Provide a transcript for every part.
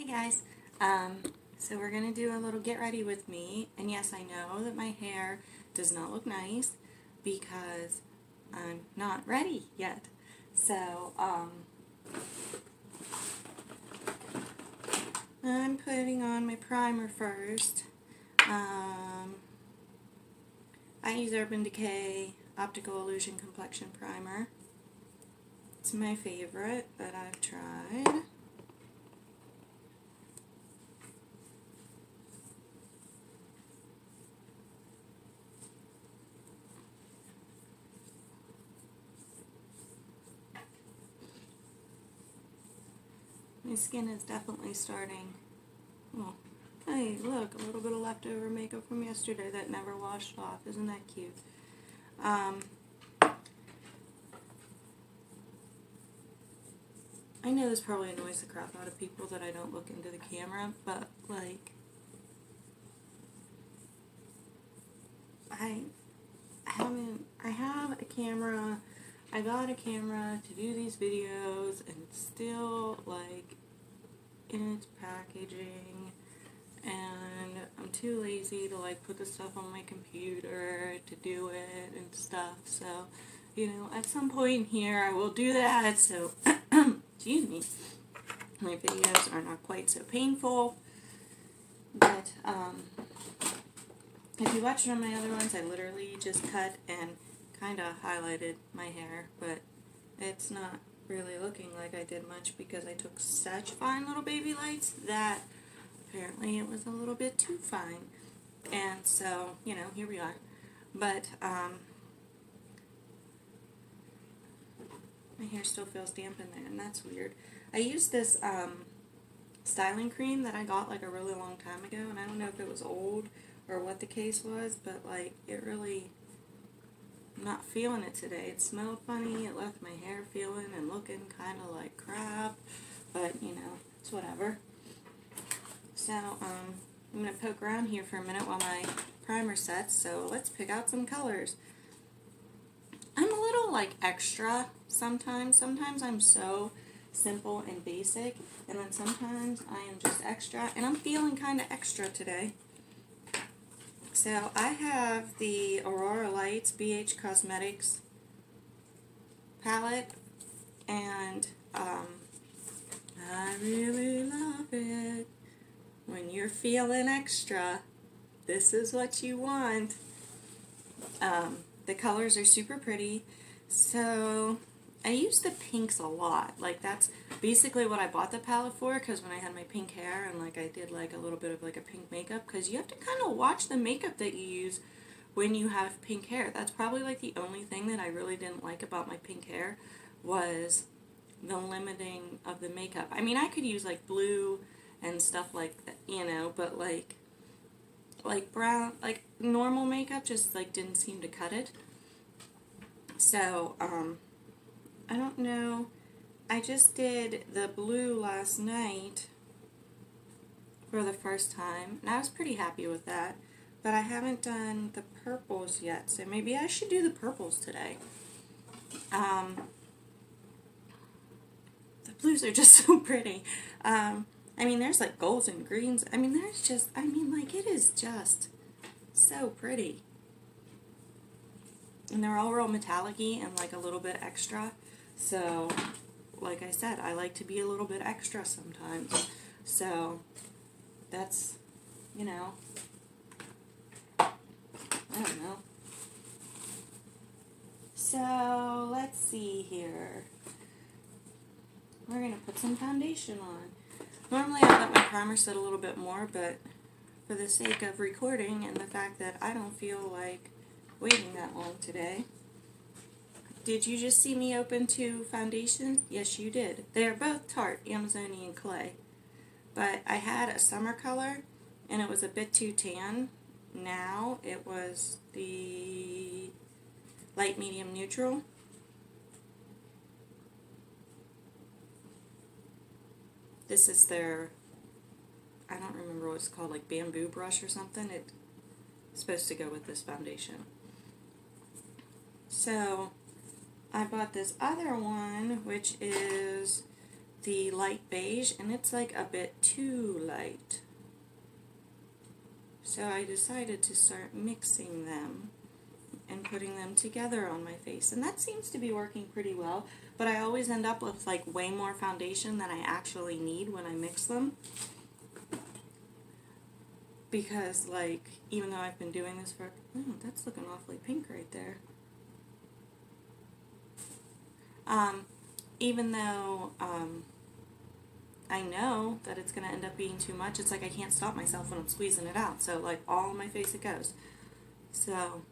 guys, so we're going to do a little get ready with me, and yes, I know that my hair does not look nice because I'm not ready yet. So, I'm putting on my primer first. I use Urban Decay Optical Illusion Complexion Primer. It's my favorite that I've tried. My skin is definitely starting, well, hey, look, a little bit of leftover makeup from yesterday that never washed off. Isn't that cute? I know this probably annoys the crap out of people that I don't look into the camera, but, like, I have a camera. I got a camera to do these videos, and it's still, like, in its packaging, and I'm too lazy to, like, put the stuff on my computer to do it and stuff, so, you know, at some point here I will do that, so, excuse me, my videos are not quite so painful, but, if you watched one of my other ones, I literally just cut and kind of highlighted my hair, but it's not really looking like I did much because I took such fine little baby lights that apparently it was a little bit too fine, and so, you know, here we are. But my hair still feels damp in there, and that's weird. I used this styling cream that I got like a really long time ago, and I don't know if it was old or what the case was, but like it really, I'm not feeling it today. It smelled funny, it left my hair feeling and looking kind of like crap, but you know, it's whatever. So, I'm going to poke around here for a minute while my primer sets, so let's pick out some colors. I'm a little like extra sometimes. Sometimes I'm so simple and basic, and then sometimes I am just extra, and I'm feeling kind of extra today. So I have the Aurora Lights BH Cosmetics palette, and I really love it. When you're feeling extra, this is what you want. The colors are super pretty, so I use the pinks a lot. Like, that's basically what I bought the palette for, because when I had my pink hair and like I did like a little bit of like a pink makeup, because you have to kind of watch the makeup that you use when you have pink hair. That's probably like the only thing that I really didn't like about my pink hair was the limiting of the makeup. I mean, I could use like blue and stuff like that, you know, but like brown, like normal makeup just like didn't seem to cut it. So, I don't know. I just did the blue last night for the first time, and I was pretty happy with that. But I haven't done the purples yet, so maybe I should do the purples today. The blues are just so pretty. I mean, there's like golds and greens. I mean, there's just, I mean, like, it is just so pretty. And they're all real metallic-y and like a little bit extra. So, like I said, I like to be a little bit extra sometimes. So, that's, you know, I don't know. So, let's see here. We're going to put some foundation on. Normally I let my primer set a little bit more, but for the sake of recording and the fact that I don't feel like waiting that long today. Did you just see me open 2 foundations? Yes, you did. They are both Tarte Amazonian Clay. But I had a summer color, and it was a bit too tan. Now it was the light medium neutral. This is their, I don't remember what it's called, like bamboo brush or something. It's supposed to go with this foundation. So I bought this other one, which is the light beige, and it's like a bit too light. So I decided to start mixing them and putting them together on my face, and that seems to be working pretty well, but I always end up with like way more foundation than I actually need when I mix them, because like, even though I've been doing this for, oh, that's looking awfully pink right there. Even though I know that it's going to end up being too much, it's like I can't stop myself when I'm squeezing it out, so like all on my face it goes. So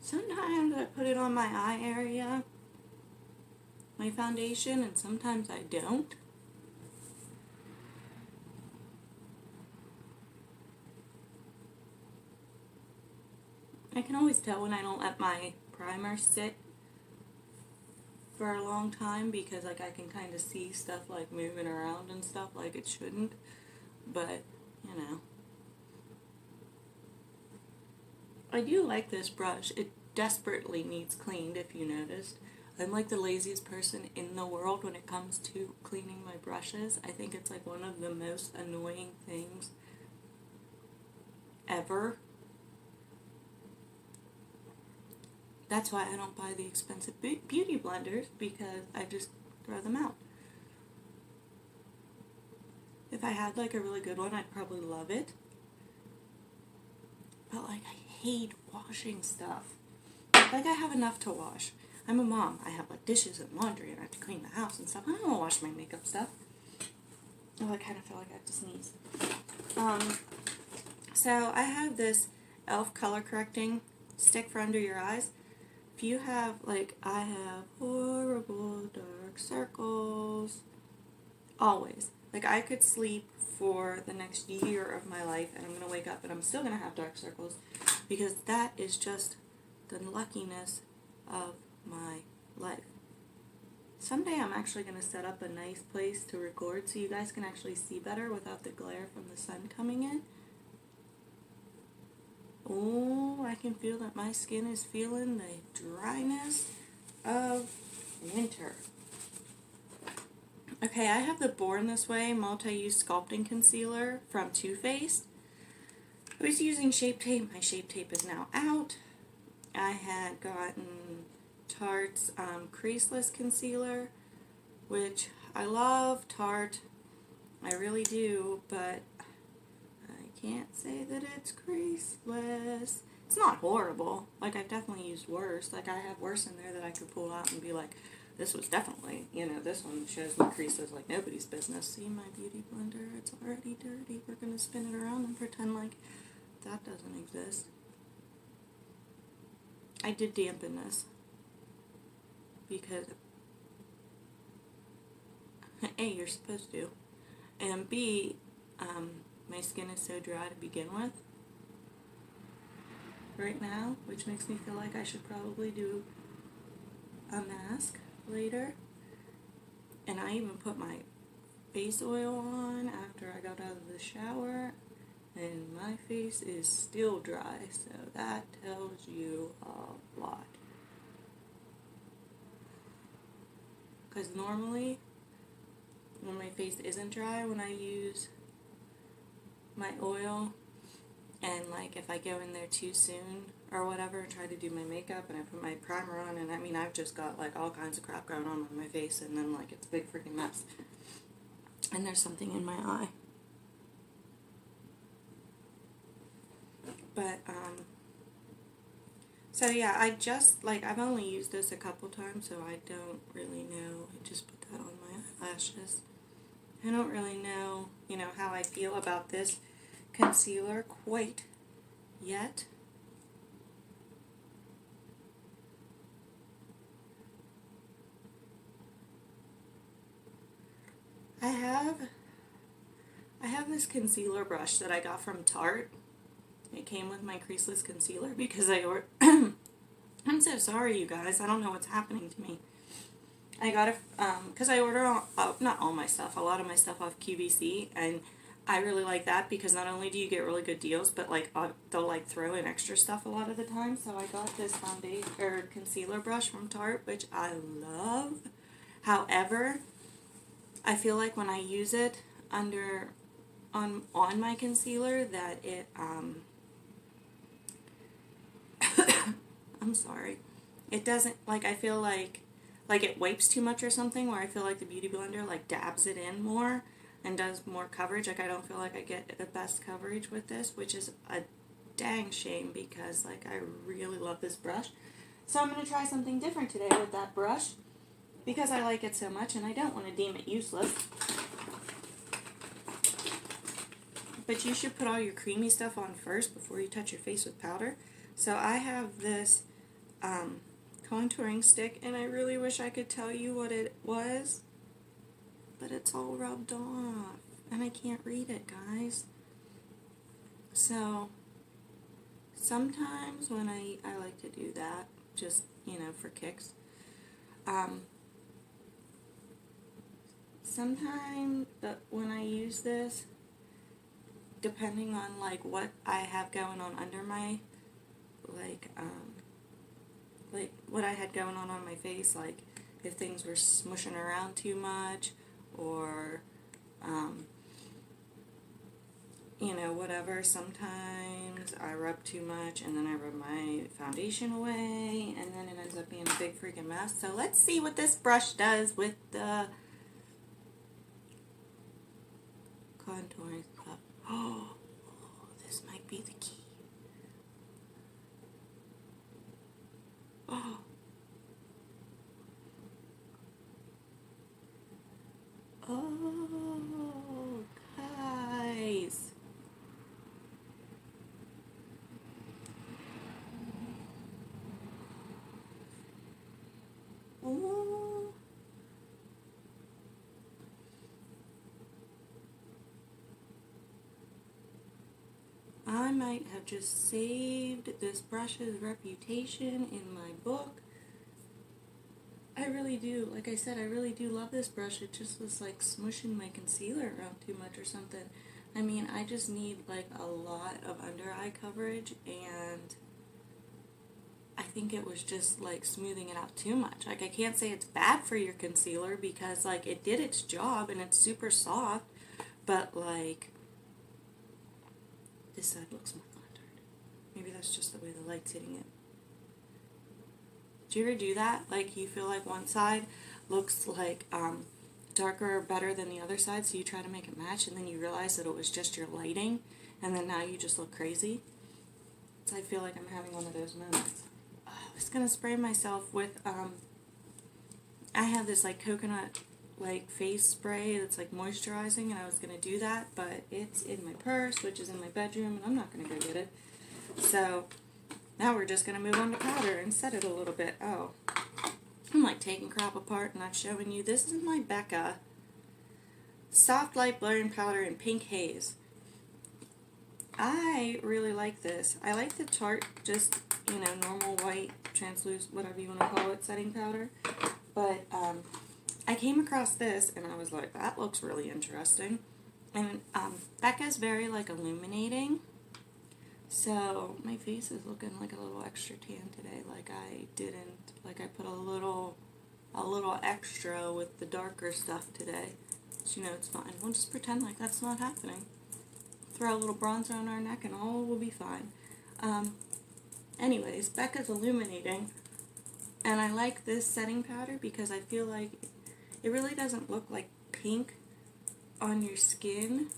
sometimes I put it on my eye area, my foundation, and sometimes I don't. I can always tell when I don't let my primer sit for a long time, because like I can kind of see stuff like moving around and stuff like it shouldn't, but you know. I do like this brush. It desperately needs cleaned, if you noticed. I'm like the laziest person in the world when it comes to cleaning my brushes. I think it's like one of the most annoying things ever. That's why I don't buy the expensive beauty blenders, because I just throw them out. If I had like a really good one, I'd probably love it. But like, I hate washing stuff. Like, I have enough to wash. I'm a mom. I have like dishes and laundry, and I have to clean the house and stuff. I don't want to wash my makeup stuff. Oh, I kind of feel like I have to sneeze. So I have this e.l.f. color correcting stick for under your eyes. If you have, like, I have horrible dark circles. Always. Like, I could sleep for the next year of my life, and I'm going to wake up and I'm still going to have dark circles, because that is just the luckiness of my life. Someday I'm actually going to set up a nice place to record so you guys can actually see better without the glare from the sun coming in. Oh, I can feel that my skin is feeling the dryness of winter. Okay, I have the Born This Way multi-use sculpting concealer from Too Faced. I was using Shape Tape. My Shape Tape is now out. I had gotten Tarte's creaseless concealer, which I love Tarte. I really do, but I can't say that it's creaseless. It's not horrible. Like, I've definitely used worse. Like, I have worse in there that I could pull out and be like, this was definitely, you know, this one shows me creases like nobody's business. See my beauty blender? It's already dirty. We're going to spin it around and pretend like that doesn't exist. I did dampen this because A, you're supposed to, and B, my skin is so dry to begin with right now, which makes me feel like I should probably do a mask later. And I even put my face oil on after I got out of the shower, and my face is still dry, so that tells you a lot. Because normally, when my face isn't dry, when I use my oil, and like if I go in there too soon or whatever and try to do my makeup and I put my primer on, and I mean, I've just got like all kinds of crap going on my face, and then like it's a big freaking mess. And there's something in my eye. But, so yeah, I just, like, I've only used this a couple times, so I don't really know. I just put that on my eyelashes. I don't really know, you know, how I feel about this concealer quite yet. I have this concealer brush that I got from Tarte. It came with my creaseless concealer because I'm so sorry, you guys. I don't know what's happening to me. I got it because I order not all my stuff, a lot of my stuff off QVC, and I really like that because not only do you get really good deals, but like they'll like throw in extra stuff a lot of the time. So I got this foundation or concealer brush from Tarte, which I love. However, I feel like when I use it under on my concealer that it I'm sorry. It doesn't, like, I feel like it wipes too much or something, where I feel like the Beauty Blender, like, dabs it in more and does more coverage. Like, I don't feel like I get the best coverage with this, which is a dang shame because, like, I really love this brush. So I'm going to try something different today with that brush because I like it so much and I don't want to deem it useless. But you should put all your creamy stuff on first before you touch your face with powder. So I have this contouring stick, and I really wish I could tell you what it was, but it's all rubbed off, and I can't read it, guys. So sometimes when I like to do that, just, you know, for kicks. Sometimes when I use this, depending on like what I have going on under my like what I had going on my face, like if things were smushing around too much or you know, whatever, sometimes I rub too much and then I rub my foundation away and then it ends up being a big freaking mess. So let's see what this brush does with the contouring stuff. Oh, this might be the key. Oh. Oh, guys. Oh. I might have just saved this brush's reputation in my book. I really do. Like I said, I really do love this brush. It just was like smushing my concealer around too much or something. I mean, I just need like a lot of under eye coverage, and I think it was just like smoothing it out too much. Like, I can't say it's bad for your concealer because like it did its job and it's super soft, but like this side looks more contoured. Maybe that's just the way the light's hitting it. Do you ever do that? Like, you feel like one side looks like darker or better than the other side, so you try to make it match, and then you realize that it was just your lighting, and then now you just look crazy? So I feel like I'm having one of those moments. I was going to spray myself with, I have this like coconut like face spray that's like moisturizing, and I was going to do that, but it's in my purse, which is in my bedroom, and I'm not going to go get it. So now we're just going to move on to powder and set it a little bit. Oh, I'm like taking crap apart and not showing you. This is my Becca Soft Light Blurring Powder in Pink Haze. I really like this. I like the Tarte, just, you know, normal white, translucent, whatever you want to call it, setting powder. But I came across this and I was like, that looks really interesting. And Becca's very like illuminating. So my face is looking like a little extra tan today. Like I didn't, like I put a little extra with the darker stuff today. So, you know, it's fine. We'll just pretend like that's not happening. Throw a little bronzer on our neck and all will be fine. Anyways, Becca's illuminating. And I like this setting powder because I feel like it really doesn't look like pink on your skin.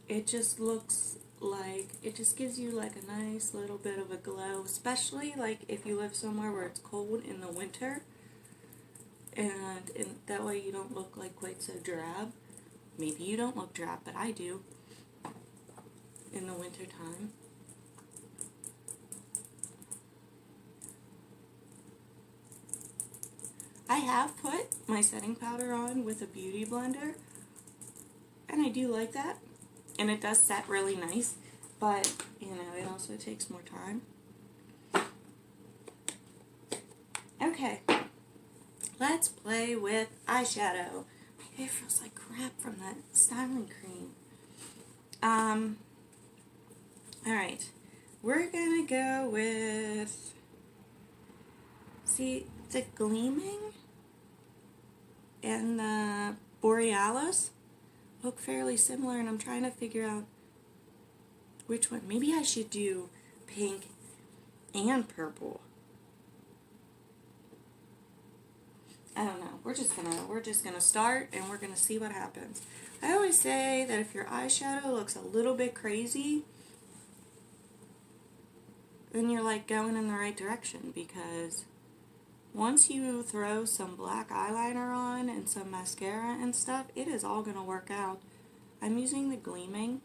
It just looks like, it just gives you like a nice little bit of a glow, especially like if you live somewhere where it's cold in the winter, and that way you don't look like quite so drab. Maybe you don't look drab, but I do in the winter time. I have put my setting powder on with a Beauty Blender, and I do like that. And it does set really nice, but, you know, it also takes more time. Okay, let's play with eyeshadow. My It feels like crap from that styling cream. Alright. We're gonna go with, see, the Gleaming and the Borealis look fairly similar, and I'm trying to figure out which one. Maybe I should do pink and purple. I don't know. We're just gonna start, and we're gonna see what happens. I always say that if your eyeshadow looks a little bit crazy, then you're like going in the right direction, because once you throw some black eyeliner on and some mascara and stuff, it is all gonna work out. I'm using the Gleaming,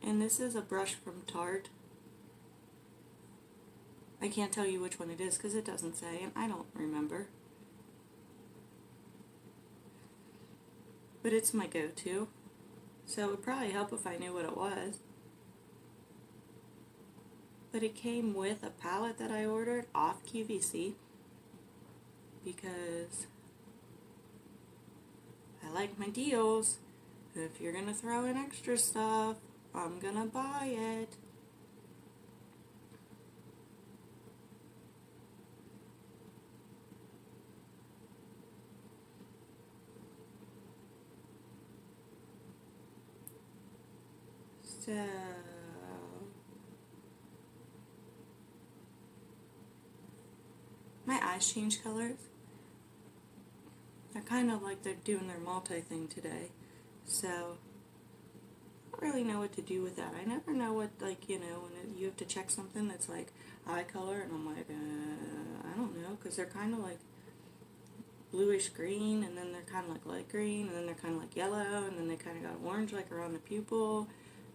and this is a brush from Tarte. I can't tell you which one it is because it doesn't say, and I don't remember. But it's my go-to, so it would probably help if I knew what it was. But it came with a palette that I ordered off QVC because I like my deals. If you're gonna throw in extra stuff, I'm gonna buy it. So my eyes change colors. They're kind of like they're doing their multi thing today. So I don't really know what to do with that. I never know what, like, you know, when you have to check something that's like eye color, and I'm like, I don't know, because they're kind of like bluish green, and then they're kind of like light green, and then they're kind of like yellow, and then they kind of got orange like around the pupil,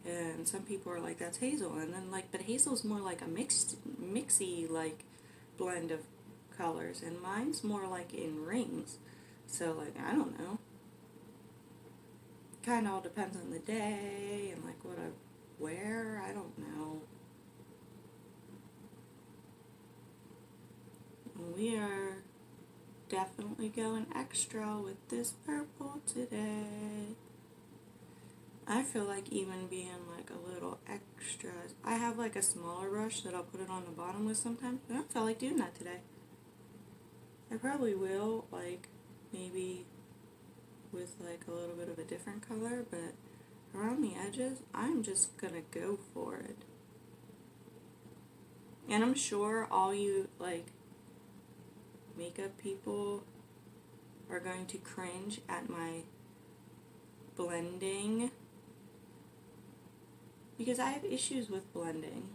and some people are like, that's hazel, and then like, but hazel's more like a mixy like blend of colors, and mine's more like in rings. So like, I don't know. Kind of all depends on the day and like what I wear. I don't know. We are definitely going extra with this purple today. I feel like even being like a little extra. I have like a smaller brush that I'll put it on the bottom with sometimes, but I don't feel like doing that today. I probably will, like, maybe with like a little bit of a different color, but around the edges, I'm just gonna go for it. And I'm sure all you like makeup people are going to cringe at my blending, because I have issues with blending,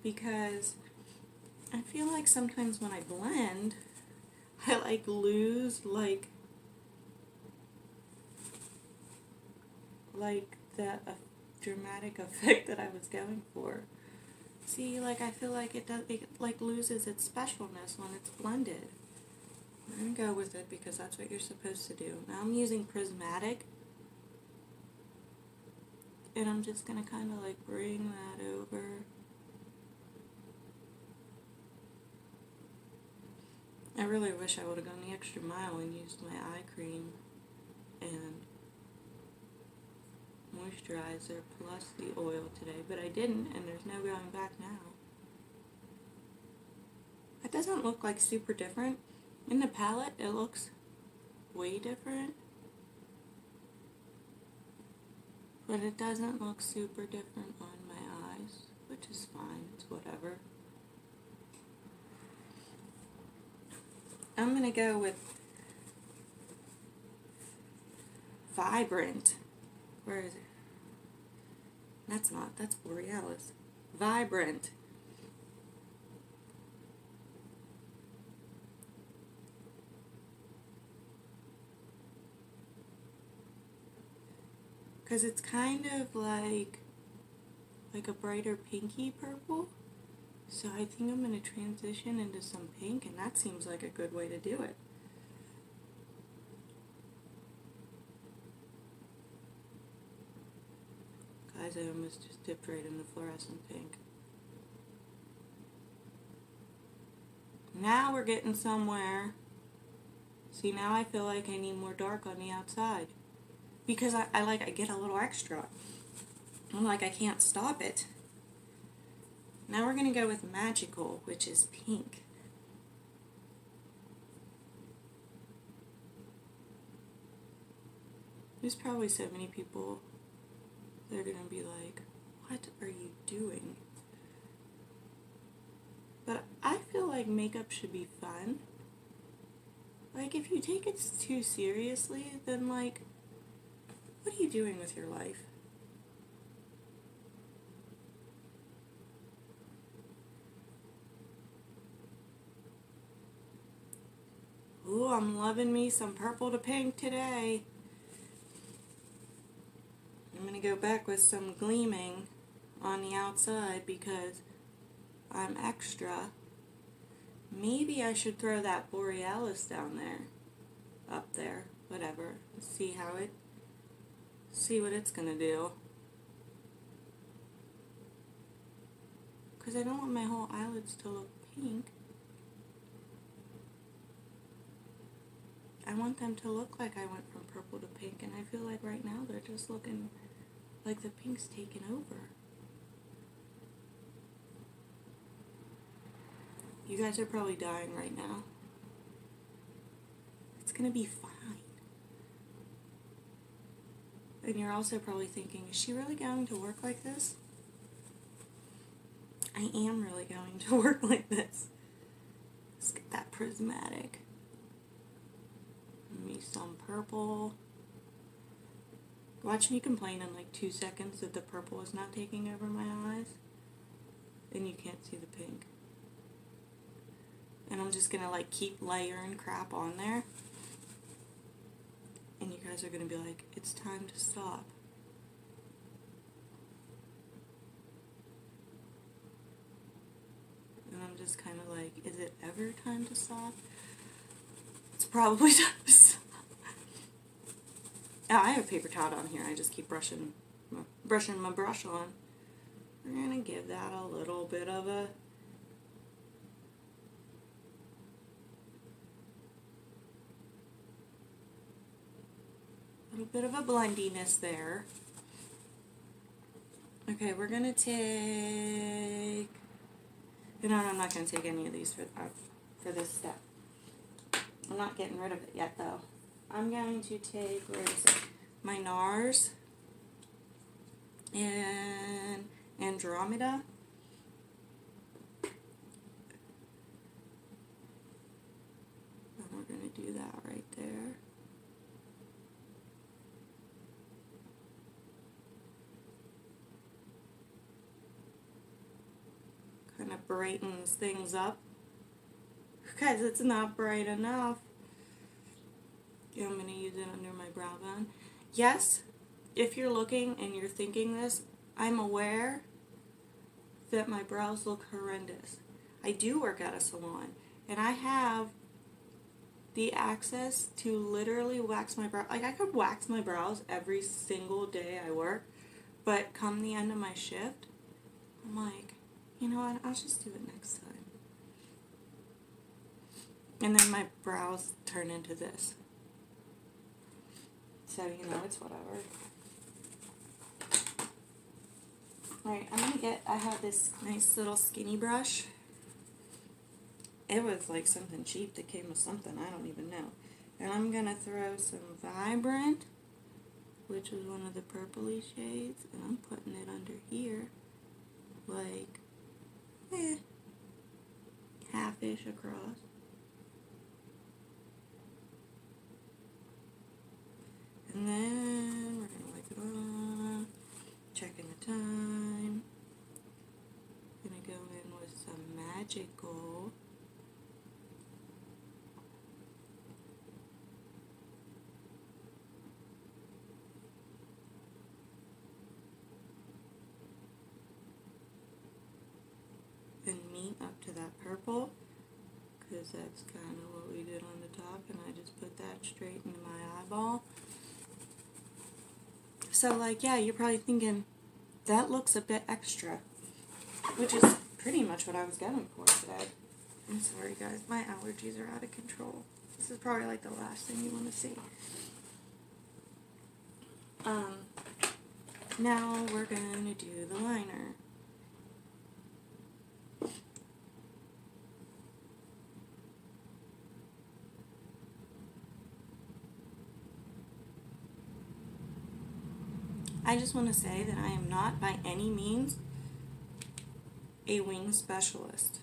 because I feel like sometimes when I blend, I like lose like the dramatic effect that I was going for. See, like, I feel like it like loses its specialness when it's blended. I'm gonna go with it because that's what you're supposed to do. Now I'm using Prismatic, and I'm just gonna kind of like bring that over. I really wish I would have gone the extra mile and used my eye cream and moisturizer plus the oil today, but I didn't, and there's no going back now. It doesn't look like super different. In the palette, it looks way different, but it doesn't look super different on my eyes, which is fine. It's whatever. I'm gonna go with Vibrant. Where is it? That's Borealis. Vibrant. Because it's kind of like a brighter pinky purple. So I think I'm going to transition into some pink, and that seems like a good way to do it. Guys, I almost just dipped right in the fluorescent pink. Now we're getting somewhere. See, now I feel like I need more dark on the outside. Because I get a little extra. I'm like, I can't stop it. Now we're going to go with Magical, which is pink. There's probably so many people that are going to be like, what are you doing? But I feel like makeup should be fun. Like, if you take it too seriously, then, like, what are you doing with your life? Ooh, I'm loving me some purple to pink today. I'm going to go back with some gleaming on the outside because I'm extra. Maybe I should throw that Borealis down there. Up there. Whatever. See what it's going to do. Because I don't want my whole eyelids to look pink. I want them to look like I went from purple to pink, and I feel like right now they're just looking like the pink's taken over. You guys are probably dying right now. It's gonna be fine. And you're also probably thinking, is she really going to work like this? I am really going to work like this. Let's get that prismatic. Give me some purple. Watch me complain in like 2 seconds that the purple is not taking over my eyes. And you can't see the pink. And I'm just gonna like keep layering crap on there. And you guys are gonna be like, it's time to stop. And I'm just kind of like, is it ever time to stop? It's probably time to stop. Oh, I have a paper towel on here. I just keep brushing my brush on. We're gonna give that a little bit of a blendiness there. Okay, we're gonna take. No, I'm not gonna take any of these for this step. I'm not getting rid of it yet, though. I'm going to take, where is it? My NARS and Andromeda. And we're going to do that right there. Kind of brightens things up. Guys, it's not bright enough. Yeah, I'm going to use it under my brow bone. Yes, if you're looking and you're thinking this, I'm aware that my brows look horrendous. I do work at a salon, and I have the access to literally wax my brow. Like, I could wax my brows every single day I work, but come the end of my shift, I'm like, you know what, I'll just do it next time. And then my brows turn into this. So, you know, it's whatever. Alright, I have this nice little skinny brush. It was like something cheap that came with something, I don't even know. And I'm going to throw some Vibrant, which was one of the purpley shades, and I'm putting it under here, like, half-ish across. And then we're going to wipe it off, checking the time. Going to go in with some Magical. And meet up to that purple, because that's kind of what we did on the top, and I just put that straight into my eyeball. So, like, yeah, you're probably thinking, that looks a bit extra, which is pretty much what I was going for today. I'm sorry, guys, my allergies are out of control. This is probably like the last thing you want to see. Now we're going to do the liner. I just want to say that I am not by any means a wing specialist.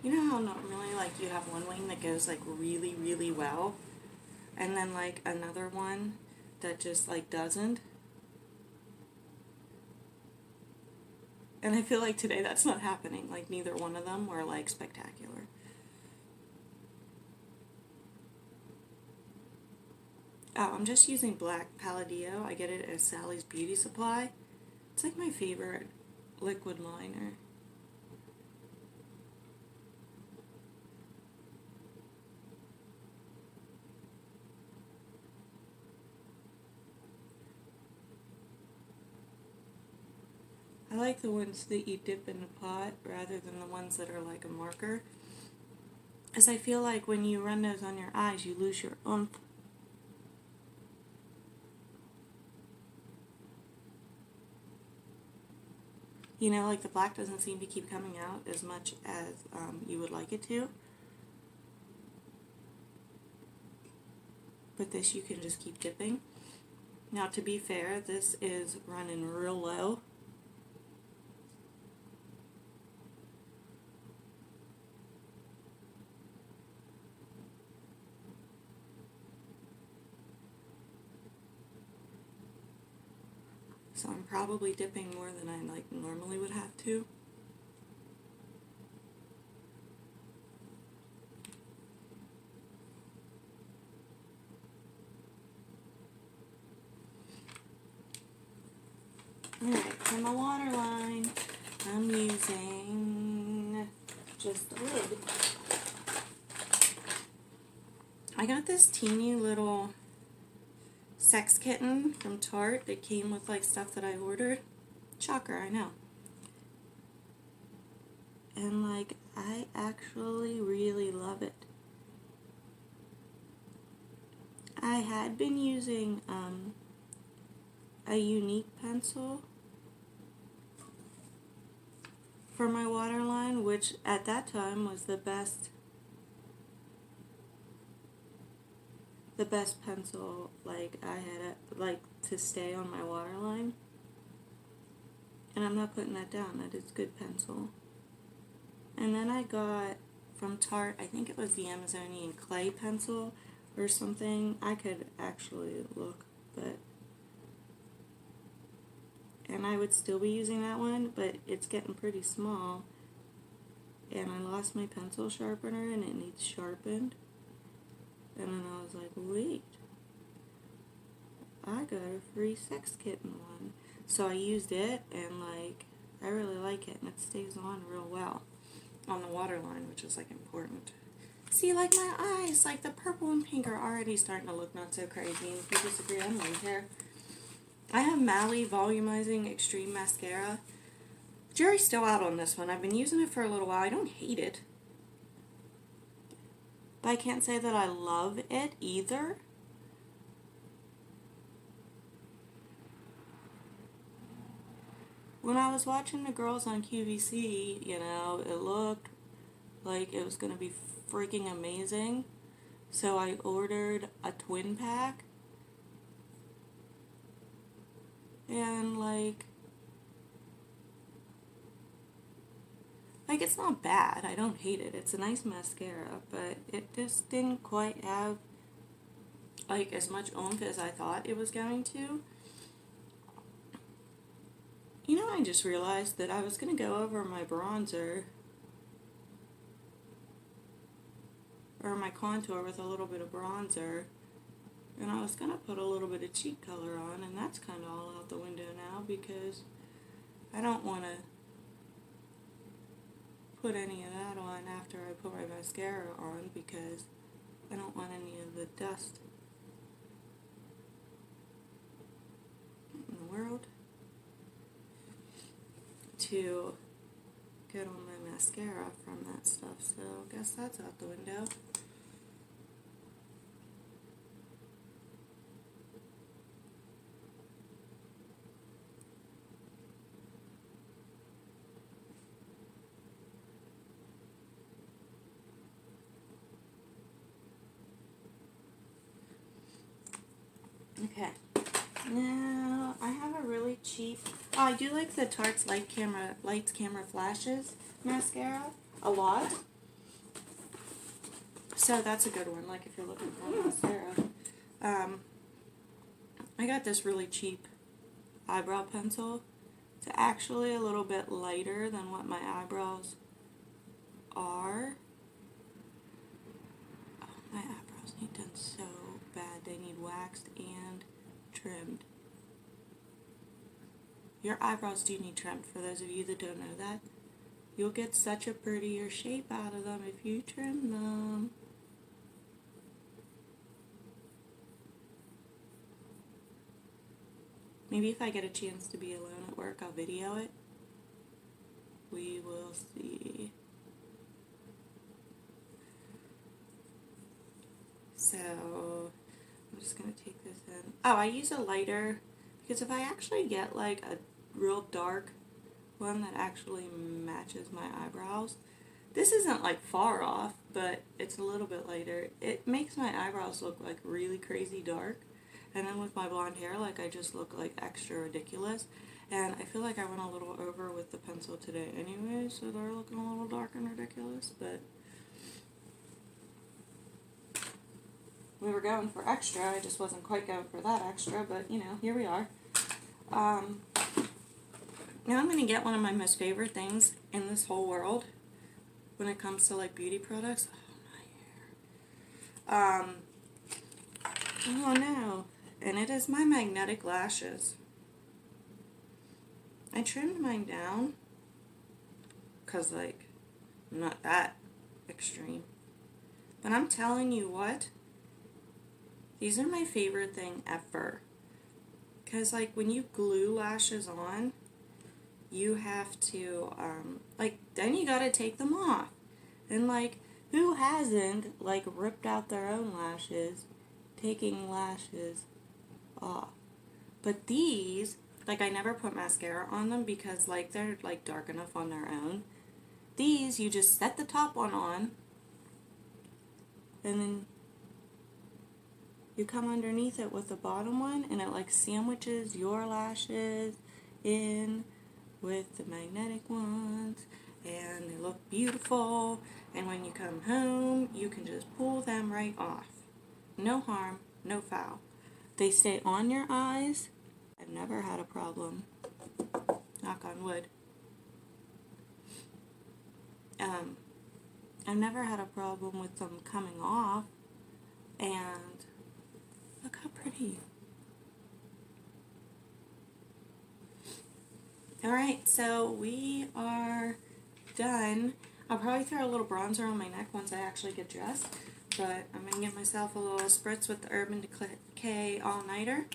You know how normally like you have one wing that goes like really, really well, and then like another one that just like doesn't? And I feel like today that's not happening. Like neither one of them were like spectacular. Oh, I'm just using black Palladio. I get it at Sally's Beauty Supply. It's like my favorite liquid liner. I like the ones that you dip in a pot rather than the ones that are like a marker. As I feel like when you run those on your eyes, you lose your oomph. You know, like the black doesn't seem to keep coming out as much as you would like it to. But this you can just keep dipping. Now to be fair, this is running real low. So I'm probably dipping more than I like normally would have to. Alright, for my waterline, I'm using just the lid. I got this teeny little sex kitten from Tarte that came with like stuff that I ordered. Shocker, I know. And like, I actually really love it. I had been using a Unique pencil for my waterline, which at that time was the best pencil like I had like to stay on my waterline. And I'm not putting that down, that is good pencil. And then I got from Tarte, I think it was the Amazonian clay pencil or something. I could actually look, but and I would still be using that one, but it's getting pretty small. And I lost my pencil sharpener and it needs sharpened. And then I was like, wait, I got a free sex kitten one. So I used it and like, I really like it and it stays on real well on the waterline, which is like important. See, like my eyes, like the purple and pink are already starting to look not so crazy. And if you disagree, I don't care. I have Mally Volumizing Extreme Mascara. Jury's still out on this one. I've been using it for a little while. I don't hate it. But I can't say that I love it either. When I was watching the girls on QVC, you know, it looked like it was going to be freaking amazing. So I ordered a twin pack. And like it's not bad. I don't hate it. It's a nice mascara, but it just didn't quite have like as much oomph as I thought it was going to. You know, I just realized that I was going to go over my bronzer or my contour with a little bit of bronzer, And I was going to put a little bit of cheek color on, and that's kind of all out the window now because I don't want to put any of that on after I put my mascara on because I don't want any of the dust in the world to get on my mascara from that stuff. So I guess that's out the window. Okay, now I have a really cheap, I do like the Tarte's Lights Camera Flashes mascara a lot. So that's a good one, like if you're looking for mascara. I got this really cheap eyebrow pencil. It's actually a little bit lighter than what my eyebrows are. Oh, my eyebrows need done so bad. They need waxed and trimmed. Your eyebrows do need trimmed, for those of you that don't know that. You'll get such a prettier shape out of them if you trim them. Maybe if I get a chance to be alone at work, I'll video it. We will see. So, I'm just going to take this in. Oh, I use a lighter, because if I actually get like a real dark one that actually matches my eyebrows, this isn't like far off, but it's a little bit lighter. It makes my eyebrows look like really crazy dark. And then with my blonde hair, like I just look like extra ridiculous. And I feel like I went a little over with the pencil today anyway, so they're looking a little dark and ridiculous, but we were going for extra. I just wasn't quite going for that extra, but you know, here we are. Now I'm going to get one of my most favorite things in this whole world when it comes to like beauty products. Oh, my hair. Oh no. And it is my magnetic lashes. I trimmed mine down because like I'm not that extreme. But I'm telling you what, these are my favorite thing ever. Because like when you glue lashes on, you have to, like, then you gotta take them off. And like, who hasn't like ripped out their own lashes, taking lashes off? But these, like, I never put mascara on them because like they're like dark enough on their own. These, you just set the top one on, and then you come underneath it with the bottom one, and it like sandwiches your lashes in with the magnetic ones, and they look beautiful. And when you come home, you can just pull them right off. No harm, no foul. They stay on your eyes. I've never had a problem. Knock on wood. I've never had a problem with them coming off. And look how pretty. Alright, so we are done. I'll probably throw a little bronzer on my neck once I actually get dressed. But I'm going to give myself a little spritz with the Urban Decay All-Nighter.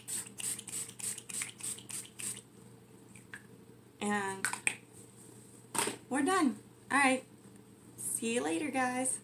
And we're done. Alright, see you later, guys.